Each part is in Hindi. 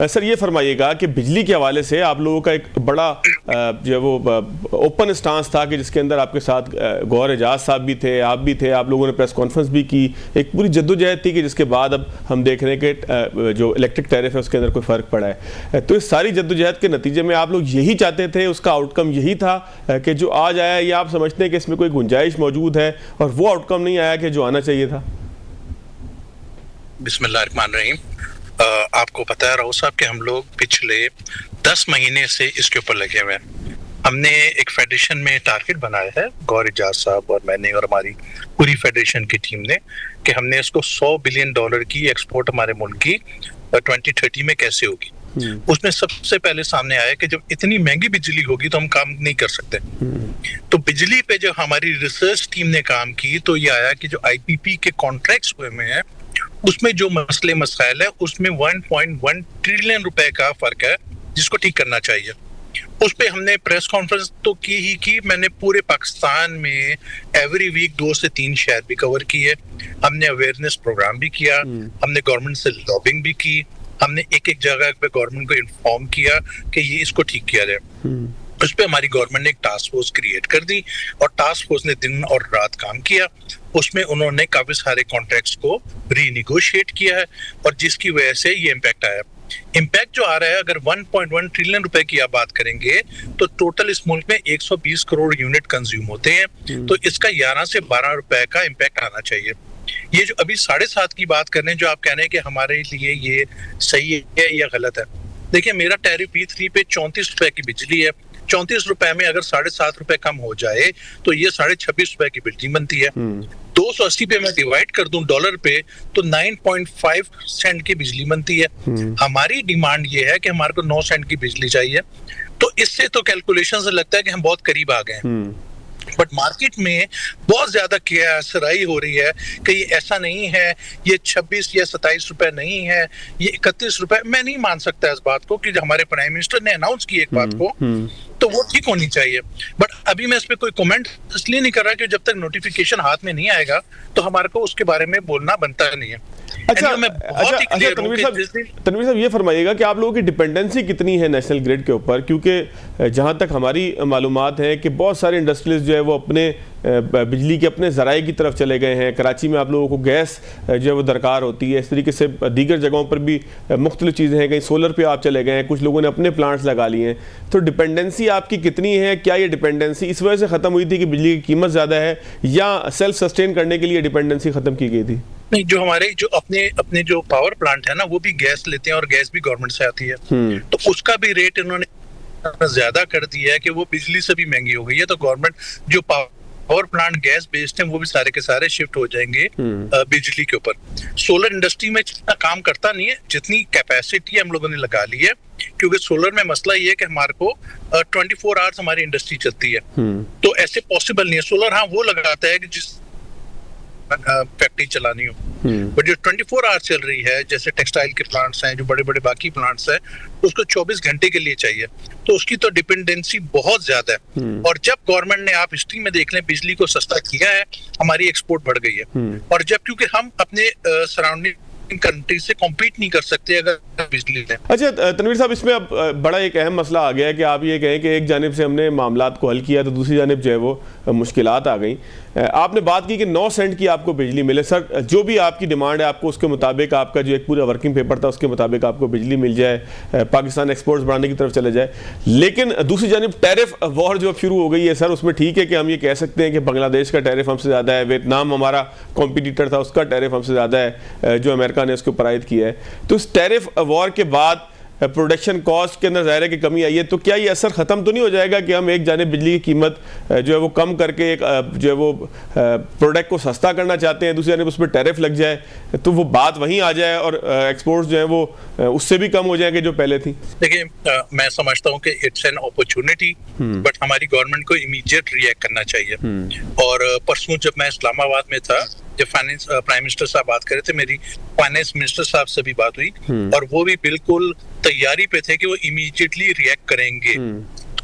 सर ये फरमाइएगा कि बिजली के हवाले से आप लोगों का एक बड़ा जो है वो ओपन स्टांस था कि जिसके अंदर आपके साथ गौहर एजाज साहब भी थे, आप भी थे, आप लोगों ने प्रेस कॉन्फ्रेंस भी की, एक पूरी जद्दोजहद थी कि जिसके बाद अब हम देख रहे हैं कि जो इलेक्ट्रिक टैरिफ है उसके अंदर कोई फ़र्क पड़ा है। तो इस सारी जद्दोजहद के नतीजे में आप लोग यही चाहते थे, उसका आउटकम यही था कि जो आज आया, या आप समझते हैं कि इसमें कोई गुंजाइश मौजूद है और वो आउटकम नहीं आया कि जो आना चाहिए था? बिस्मिल्लाहिर्रहमानिर्रहीम। आपको पता है राव साहब कि हम लोग पिछले 10 महीने से इसके ऊपर लगे हुए हैं। हमने एक फेडरेशन में टारगेट बनाया है, गौहर एजाज साहब और मैंने और हमारी पूरी फेडरेशन की टीम ने, कि हमने इसको $100 बिलियन की एक्सपोर्ट हमारे मुल्क की 2030 में कैसे होगी। उसमें सबसे पहले सामने आया कि जब इतनी महंगी बिजली होगी तो हम काम नहीं कर सकते। तो बिजली पे जो हमारी रिसर्च टीम ने काम की तो ये आया कि जो IPP के कॉन्ट्रैक्ट्स हुए में है उसमें जो मसले मसाइल है उसमें 1.1 ट्रिलियन रुपए का फर्क है जिसको ठीक करना चाहिए। उस पे हमने प्रेस कॉन्फ्रेंस तो की ही की, मैंने पूरे पाकिस्तान में एवरी वीक 2 से 3 शहर भी कवर किए, हमने अवेयरनेस प्रोग्राम भी किया, हमने गवर्नमेंट से लॉबिंग भी की, हमने एक एक जगह पे गवर्नमेंट को इन्फॉर्म किया कि ये इसको ठीक किया जाए। उस पे हमारी गवर्नमेंट ने एक टास्क फोर्स क्रिएट कर दी और टास्क फोर्स ने दिन और रात काम किया। उसमें उन्होंने काफी सारे कॉन्ट्रैक्ट्स को रीनिगोशिएट किया है और जिसकी वजह से ये इम्पैक्ट आया। इम्पैक्ट जो आ रहा है, अगर 1.1 ट्रिलियन रुपए की आप बात करेंगे तो टोटल इस मुल्क में 120 करोड़ यूनिट कंज्यूम होते हैं, तो इसका 11 से 12 रुपए का इम्पैक्ट आना चाहिए। ये जो अभी 7.5 की बात कर रहे हैं, जो आप कह रहे हैं कि हमारे लिए ये सही है या गलत है, देखिए मेरा टैरिफ P3 पे 34 रुपए की बिजली है। 34 रुपए में अगर 7.5 रुपए कम हो जाए तो ये 26.5 रुपए की बिजली बनती है। 280 पे मैं डिवाइड कर दूं डॉलर पे तो 9.5 सेंट की बिजली बनती है। हमारी डिमांड ये है कि हमारे को 9 सेंट की बिजली चाहिए। तो इससे तो कैलकुलेशन से लगता है कि हम बहुत करीब आ गए हैं, बट मार्केट में बहुत ज्यादा कियासराई हो रही है कि ये ऐसा नहीं है, ये 26 या 27 रुपए नहीं है, ये 31 रुपए। मैं नहीं मान सकता इस बात को कि हमारे प्राइम मिनिस्टर ने अनाउंस की एक बात को तो वो ठीक होनी चाहिए, बट अभी मैं इस पे कोई कमेंट इसलिए नहीं कर रहा कि जब तक नोटिफिकेशन हाथ में नहीं आएगा तो हमारे को उसके बारे में बोलना बनता नहीं है। अच्छा, तनवीर साहब ये फरमाइएगा कि आप लोगों की डिपेंडेंसी कितनी है नेशनल ग्रिड के ऊपर, क्योंकि जहां तक हमारी मालूमात है कि बहुत सारे इंडस्ट्रियलिस्ट जो है वो अपने बिजली के अपने ज़राए की तरफ चले गए हैं। कराची में आप लोगों को गैस जो है वो दरकार होती है, इस तरीके से दीगर जगहों पर भी मुख्तलिफ चीज़ें हैं, कहीं सोलर पे आप चले गए हैं, कुछ लोगों ने अपने प्लांट्स लगा लिए हैं। तो डिपेंडेंसी आपकी कितनी है? क्या ये डिपेंडेंसी इस वजह से ख़त्म हुई थी कि बिजली की कीमत ज़्यादा है, या सेल्फ सस्टेन करने के लिए डिपेंडेंसी ख़त्म की गई थी? नहीं, जो हमारे जो अपने जो पावर प्लांट है ना, वो भी गैस लेते हैं और गैस भी गवर्नमेंट से आती है, तो उसका भी रेट इन्होंने ज्यादा कर दिया है कि वो बिजली से भी महंगी हो गई है। तो गवर्नमेंट जो पावर प्लांट गैस बेस्ड हैं वो भी सारे के सारे शिफ्ट हो जाएंगे बिजली के ऊपर। सोलर इंडस्ट्री में जितना काम करता नहीं है, जितनी कैपेसिटी हम लोगों ने लगा ली है, क्योंकि सोलर में मसला ये है कि हमारे को 24 आवर्स हमारी इंडस्ट्री चलती है, तो ऐसे पॉसिबल नहीं है। सोलर हाँ वो लगाता है कि जिस फैक्ट्री चलानी हो, बट जो 24 आवर्स चल रही है, जैसे टेक्सटाइल के प्लांट्स हैं, जो बड़े बड़े बाकी प्लांट्स हैं, उसको 24 घंटे के लिए चाहिए, तो उसकी तो डिपेंडेंसी बहुत ज्यादा है। और जब गवर्नमेंट ने, आप हिस्ट्री में देख लें, बिजली को सस्ता किया है, हमारी एक्सपोर्ट बढ़ गई है। और जब क्योंकि हम अपने सराउंडिंग कंट्री से कॉम्पीट नहीं कर सकते अगर बिजली है। अच्छा तनवीर साहब, इसमें अब बड़ा एक अहम मसला आ गया है कि आप ये कहें कि एक जानिब से हमने मामलात को हल किया तो दूसरी जानिब जो है वो मुश्किलात आ गई। आपने बात की कि 9 सेंट की आपको बिजली मिले। सर जो भी आपकी डिमांड है, आपको उसके मुताबिक, आपका जो एक पूरा वर्किंग पेपर था उसके मुताबिक आपको बिजली मिल जाए, पाकिस्तान एक्सपोर्ट्स बढ़ाने की तरफ चले जाए, लेकिन दूसरी जानिब टैरिफ वॉर जो शुरू हो गई है सर, उसमें ठीक है कि हम ये कह सकते हैं कि बांग्लादेश का टैरिफ हमसे ज़्यादा है, वियतनाम हमारा कॉम्पिटिटर था उसका टैरिफ हमसे ज़्यादा है जो अमेरिका ने उसके ऊपर आयद किया है। तो इस टैरिफ वॉर के बाद प्रोडक्शन कॉस्ट के अंदर ज़ाहिर है कि कमी आई है, तो क्या ये असर ख़त्म तो नहीं हो जाएगा कि हम एक जानिब बिजली की कीमत जो है वो कम करके एक जो है वो प्रोडक्ट को सस्ता करना चाहते हैं, दूसरी जानिब उस पर टैरिफ लग जाए तो वो बात वहीं आ जाए और एक्सपोर्ट्स जो है वो उससे भी कम हो जाएंगे जो पहले थी? देखिए, मैं समझता हूँ कि इट्स एन अपॉर्चुनिटी, बट हमारी गवर्नमेंट को इमीडिएट रिएक्ट करना चाहिए। और परसों जब मैं इस्लामाबाद में था, जब फाइनेंस प्राइम मिनिस्टर साहब बात कर रहे थे, मेरी फाइनेंस मिनिस्टर साहब से भी बात हुई और वो भी बिल्कुल तैयारी पे थे कि वो इमीडिएटली रिएक्ट करेंगे।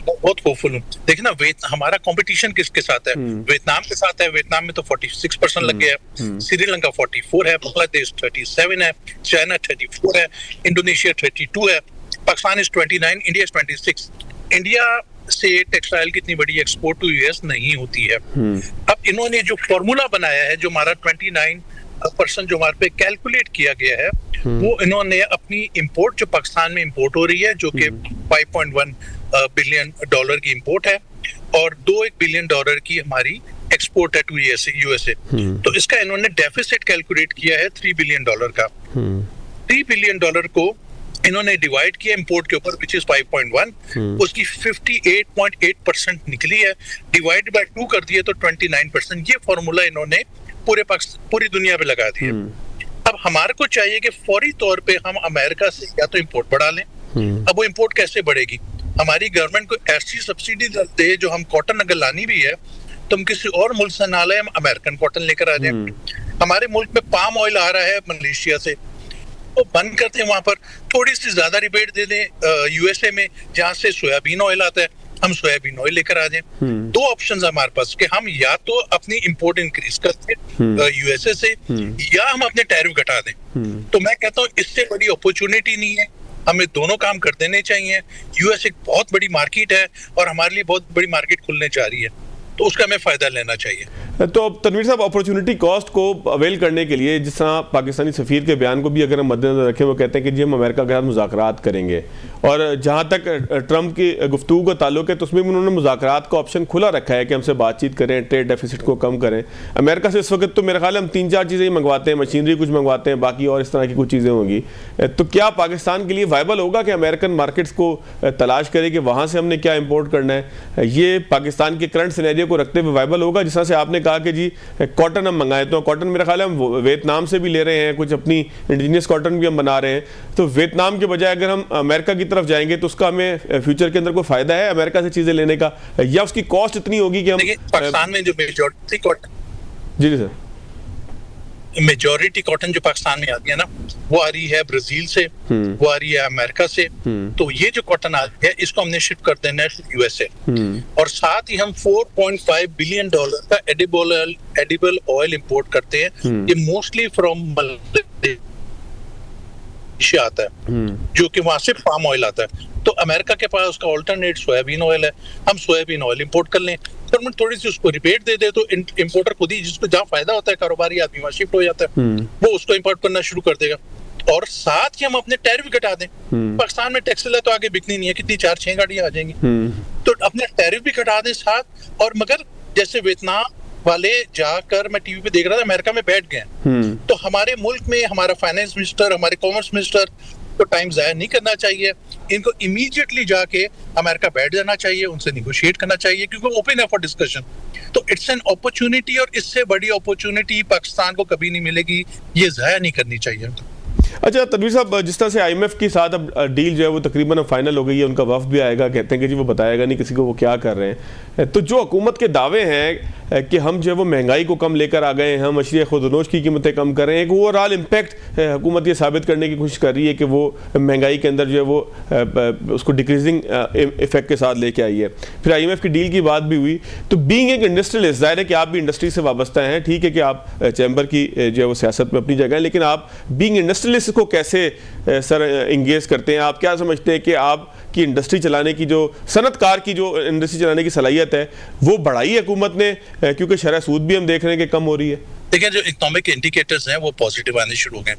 बहुत होपफुल हूँ। देखिए ना, हमारा कंपटीशन किसके साथ है? वियतनाम के साथ है। वियतनाम में तो 46% लग गया है, श्रीलंका 44 है, बांग्लादेश 37 है, चाइना 34 है, इंडोनेशिया 32 है, Pakistan is 29, India is 26। India से टेक्सटाइल की इतनी बड़ी एक्सपोर्ट टू यूएस नहीं होती है। अब इन्होंने जो फॉर्मूला बनाया है, जो हमारा 29% जो हमारे पे कैलकुलेट किया गया है, वो इन्होंने अपनी इंपोर्ट जो पाकिस्तान में इंपोर्ट हो रही है, जो कि 5.1 बिलियन डॉलर की इंपोर्ट है, और 2 बिलियन डॉलर की हमारी एक्सपोर्ट है टू यूएसए। तो इसका इन्होंने डेफिसिट कैलकुलेट किया है 3 बिलियन डॉलर का। 3 बिलियन डॉलर को इन्होंने डिवाइड किया इंपोर्ट के ऊपर, विच इज 5.1, उसकी 58.8% निकली है, डिवाइड बाय 2 कर दिया तो 29%। ये फॉर्मूला इन्होंने पूरी दुनिया पे लगा दिया। अब हमारे को चाहिए कि फौरी तौर पे हम अमेरिका से या तो इंपोर्ट बढ़ा लें। अब वो इंपोर्ट कैसे बढ़ेगी? हमारी गवर्नमेंट को ऐसी सब्सिडी दे, जो हम कॉटन अगर लानी भी है तो हम किसी और मुल्क से ना लाए, हम अमेरिकन कॉटन लेकर आ जाए। हमारे मुल्क में पाम ऑयल आ रहा है मलेशिया से, वो बंद करते हैं, वहां पर थोड़ी सी ज्यादा रिबेट दे दें यूएसए में, जहां से सोयाबीन ऑयल आता है, हम सोयाबीन ऑयल लेकर आ जाएं। 2 ऑप्शंस हमारे पास कि हम या तो अपनी इंपोर्ट इंक्रीज करते हैं यूएसए से, या हम अपने टैरिफ घटा दें। तो मैं कहता हूँ इससे बड़ी अपॉर्चुनिटी नहीं है, हमें दोनों काम कर देने चाहिए। यूएस एक बहुत बड़ी मार्केट है और हमारे लिए बहुत बड़ी मार्केट खुलने जा रही है, तो उसका हमें फायदा लेना चाहिए। तो तनवीर साहब, अपॉर्चुनिटी कॉस्ट को अवेल करने के लिए, जिस तरह पाकिस्तानी सफ़ीर के बयान को भी अगर हम मद्देनजर रखें, वो कहते हैं कि जी हम अमेरिका के साथ मुज़ाकरात करेंगे, और जहाँ तक ट्रंप की गुफ्तगू का ताल्लुक है तो उसमें भी उन्होंने मुज़ाकरात का ऑप्शन खुला रखा है कि हमसे बातचीत करें, ट्रेड डेफिसिट को कम करें। अमेरिका से इस वक्त तो मेरे ख्याल हम 3-4 चीज़ें ही मंगवाते हैं, मशीनरी कुछ मंगवाते हैं, बाकी और इस तरह की कुछ चीज़ें होंगी। तो क्या पाकिस्तान के लिए वायबल होगा कि अमेरिकन मार्केट्स को तलाश करे कि वहाँ से हमने क्या इम्पोर्ट करना है? ये पाकिस्तान के करंट सिनेरियो को रखते हुए वायबल होगा? जिस तरह से आपने कहा कि जी कॉटन हम मंगाए, तो कॉटन मेरा ख्याल है हम वियतनाम से भी ले रहे हैं, कुछ अपनी इंडिजिनियस कॉटन भी हम बना रहे हैं, तो वियतनाम के बजाय अगर हम अमेरिका की तरफ जाएंगे तो उसका हमें फ्यूचर के अंदर कोई फायदा है अमेरिका से चीजें लेने का, या उसकी कॉस्ट इतनी होगी कि हम पाकिस्तान में जो मेजॉरिटी कॉटन, जी सर, मेजॉरिटी कॉटन जो पाकिस्तान में आती है ना, वो आ रही है ब्राजील से, वो आ रही है अमेरिका से। तो ये जो कॉटन आ रही है, इसको हमने शिफ्ट कर देना है यूएसए, और साथ ही हम 4.5 बिलियन डॉलर का एडिबल ऑयल इंपोर्ट करते हैं। ये मोस्टली फ्रॉम मलेशिया आता है, जो कि वहां से पाम ऑयल आता है। तो अमेरिका के पास उसका ऑल्टरनेट सोयाबीन ऑयल है, हम सोयाबीन ऑयल इंपोर्ट कर लें, गवर्नमेंट थोड़ी सी उसको रिबेट दे दे तो इंपोर्टर खुद ही, जिसको जहाँ फायदा होता है कारोबारी आदमी वहां शिफ्ट हो जाता है, वो उसको इंपोर्ट करना शुरू कर देगा। और साथ ही हम अपने टैरिफ घटा दें। पाकिस्तान में टैक्स तो आगे बिकनी नहीं है, कितनी 4-6 गाड़ियां आ जाएंगी, तो अपने टैरिफ भी घटा दें साथ। और मगर जैसे वियतनाम वाले जाकर, मैं टीवी पे देख रहा था, अमेरिका में बैठ गए, तो हमारे मुल्क में हमारा फाइनेंस मिनिस्टर, हमारे कॉमर्स मिनिस्टर को टाइम जाया नहीं करना चाहिए, इनको इमीडिएटली जाके अमेरिका बैठ जाना चाहिए, उनसे निगोशिएट करना चाहिए, क्योंकि ओपन है फॉर डिस्कशन। तो इट्स एन अपॉर्चुनिटी, और इससे बड़ी अपॉर्चुनिटी पाकिस्तान को कभी नहीं मिलेगी, ये जाया नहीं करनी चाहिए। अच्छा तनवीर साहब, जिस तरह से आईएमएफ के साथ अब डील जो है वो तकरीबन अब फाइनल हो गई है, उनका वफ्द भी आएगा, कहते हैं कि जी वो बताएगा नहीं किसी को वो क्या कर रहे हैं, तो जो हुकूमत के दावे हैं कि हम जो है वो महंगाई को कम लेकर आ गए हैं, हम अशरिया खुदनोश की कीमतें कम कर रहे हैं, एक ओवरऑल इम्पैक्ट हुकूमत ये साबित करने की कोशिश कर रही है कि वो महंगाई के अंदर जो है वो उसको डिक्रीजिंग इफेक्ट के साथ लेके आई है। फिर आईएमएफ की डील की बात भी हुई। तो बीइंग एक इंडस्ट्रियलिस्ट, जाहिर है कि आप भी इंडस्ट्री से वाबस्ता हैं, ठीक है कि आप चैम्बर की जो है वो सियासत में अपनी जगह है, लेकिन आप बीइंग इंडस्ट्रियलिस्ट को कैसे सर इंगेज करते हैं? आप क्या समझते हैं कि आपकी इंडस्ट्री चलाने की, जो सनतकार की जो इंडस्ट्री चलाने की सलाहियत है, वो बढ़ाई है हुकूमत ने, क्योंकि शरह सूद भी हम देख रहे हैं कि कम हो रही है? देखिए, जो इकोनॉमिक इंडिकेटर्स हैं वो पॉजिटिव आने शुरू हो गए,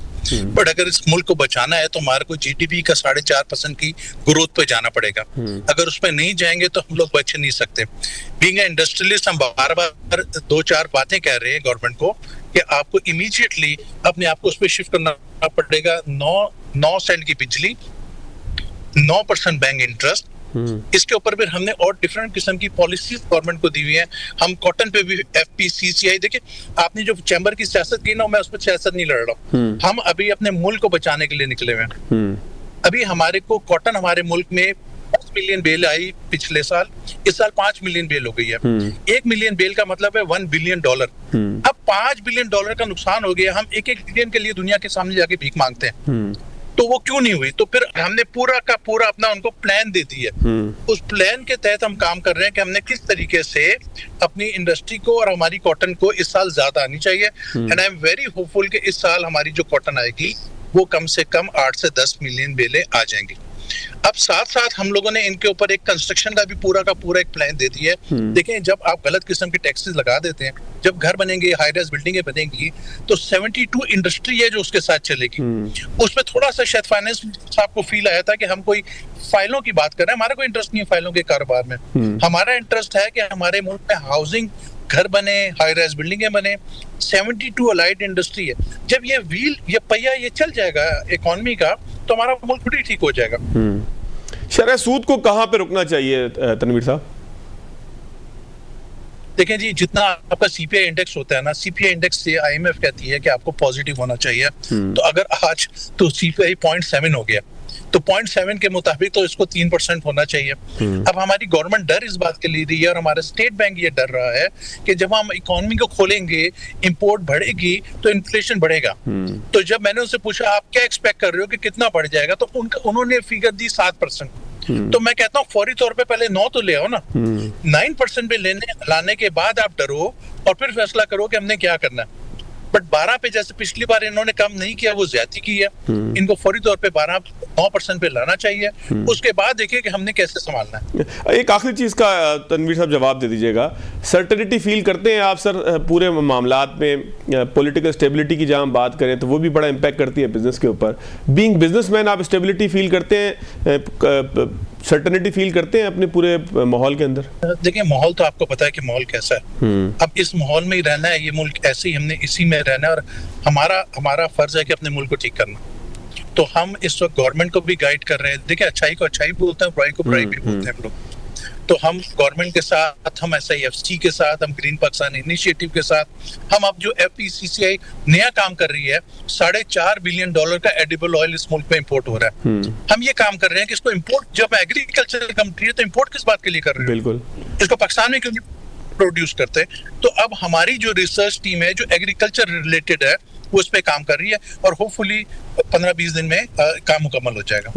बट अगर इस मुल्क को बचाना है तो हमारे को जीडीपी का 4.5% की ग्रोथ पे जाना पड़ेगा। अगर उस पर नहीं जाएंगे तो हम लोग बच नहीं सकते। बीइंग ए इंडस्ट्रियलिस्ट, हम बार बार 2-4 बातें कह रहे हैं गवर्नमेंट को कि आपको इमीडिएटली अपने आप को उस पर शिफ्ट करना पड़ेगा। 9 सेंट की बिजली, 9% बैंक इंटरेस्ट, इसके ऊपर भी हमने और डिफरेंट किस्म की पॉलिसीज गवर्नमेंट को दी हुई है। हम कॉटन पे भी FPCCI, देखिए आपने जो चैम्बर की सियासत की ना, मैं उस पर सियासत नहीं लड़ रहा हूँ, हम अभी अपने मुल्क को बचाने के लिए निकले हुए हैं। अभी हमारे को कॉटन, हमारे मुल्क में 5 मिलियन बेल आई पिछले साल, इस साल 5 मिलियन बेल हो गई है। 1 मिलियन बेल का मतलब है $1 बिलियन। अब $5 बिलियन का नुकसान हो गया, हम 1-1 बिलियन के लिए दुनिया के सामने जाके भीख मांगते हैं। तो वो क्यों नहीं हुई? तो फिर हमने पूरा का पूरा अपना उनको प्लान दे दिया। उस प्लान के तहत हम काम कर रहे हैं कि हमने किस तरीके से अपनी इंडस्ट्री को और हमारी कॉटन को इस साल ज्यादा आनी चाहिए। And I am very hopeful कि इस साल हमारी जो कॉटन आएगी वो कम से कम 8 से 10 मिलियन बेलें आ जाएंगी। अब साथ साथ हम लोगों ने इनके ऊपर एक कंस्ट्रक्शन का भी पूरा का पूरा एक प्लान दे दिया है। देखें, जब आप गलत किस्म के टैक्सेस लगा देते हैं, जब घर बनेंगे, हाई राइज बिल्डिंगें बनेंगी, तो 72 इंडस्ट्री है जो उसके साथ चलेगी। उसमें थोड़ा सा शायद फाइनेंस साहब को फील आया था कि हम कोई फाइलों की बात कर रहे हैं। हमारा कोई इंटरेस्ट नहीं है फाइलों के कारोबार में। हमारा इंटरेस्ट है कि हमारे मुल्क में हाउसिंग, घर बने, हाई राइज बिल्डिंगें बने। 72 अलाइड इंडस्ट्री है। जब ये व्हील, ये पहिया ये चल जाएगा इकोनॉमी का, तो हमारा मुल्क खुद ही ठीक हो जाएगा। शरह सूद को कहां पे रुकना चाहिए तनवीर साहब? देखें जी, जितना आपका सीपीआई इंडेक्स होता है ना, सीपीआई इंडेक्स से आईएमएफ कहती है कि आपको पॉजिटिव होना चाहिए। तो अगर आज तो सीपीआई 0.7 हो गया, तो 0.7 के मुताबिक तो इसको 3% होना चाहिए। अब हमारी गवर्नमेंट डर इस बात के लिए रही है और हमारा स्टेट बैंक ये डर रहा है कि जब हम इकोनॉमी को खोलेंगे, इंपोर्ट बढ़ेगी तो इन्फ्लेशन बढ़ेगा। तो जब मैंने उनसे पूछा आप क्या एक्सपेक्ट कर रहे हो कि कितना बढ़ जाएगा, तो उन्होंने फिगर दी 7%। तो मैं कहता हूँ फौरी तौर पे पहले 9 तो ले आओ ना। 9% पे लाने के बाद आप डरो और फिर फैसला करो कि हमने क्या करना है। बट 12 पे जैसे पिछली बार इन्होंने कम नहीं किया, वो ज्यादती की है। इनको फौरी तौर पे 9% पे लाना चाहिए। उसके बाद देखिए कि हमने कैसे संभालना है। एक आखिरी चीज का तनवीर साहब जवाब दे दीजिएगा। सर्टेनिटी फील करते हैं आप सर पूरे मामलात में? पॉलिटिकल स्टेबिलिटी की जहां हम बात करें तो वो भी बड़ा इम्पैक्ट करती है बिजनेस के ऊपर। बीइंग बिजनेसमैन आप स्टेबिलिटी फील करते हैं, सर्टेनिटी फील करते हैं अपने पूरे माहौल के अंदर? देखिए, माहौल तो आपको पता है कि माहौल कैसा है। अब इस माहौल में ही रहना है, ये मुल्क ऐसे ही, हमने इसी में रहना है और हमारा फर्ज है कि अपने मुल्क को ठीक करना। तो हम इस वक्त गवर्नमेंट को भी गाइड कर रहे हैं। देखिए, अच्छाई को अच्छाई बोलते हैं, बुराई को बुराई भी बोलते हैं हम लोग। तो हम गवर्नमेंट के साथ, हम SIFC के साथ, हम ग्रीन पाकिस्तान इनिशिएटिव के साथ, हम अब जो FECCI नया काम कर रही है, $4.5 बिलियन का एडिबल ऑयल इस मुल्क में इंपोर्ट हो रहा है। हम ये काम कर रहे हैं कि इसको इंपोर्ट, जब एग्रीकल्चर कंट्री है तो इंपोर्ट किस बात के लिए कर रहे हैं? बिल्कुल, इसको पाकिस्तान में क्यों नहीं प्रोड्यूस करते? तो अब हमारी जो रिसर्च टीम है जो एग्रीकल्चर रिलेटेड है वो उस पे काम कर रही है और होपफुली 15-20 दिन में काम मुकम्मल हो जाएगा।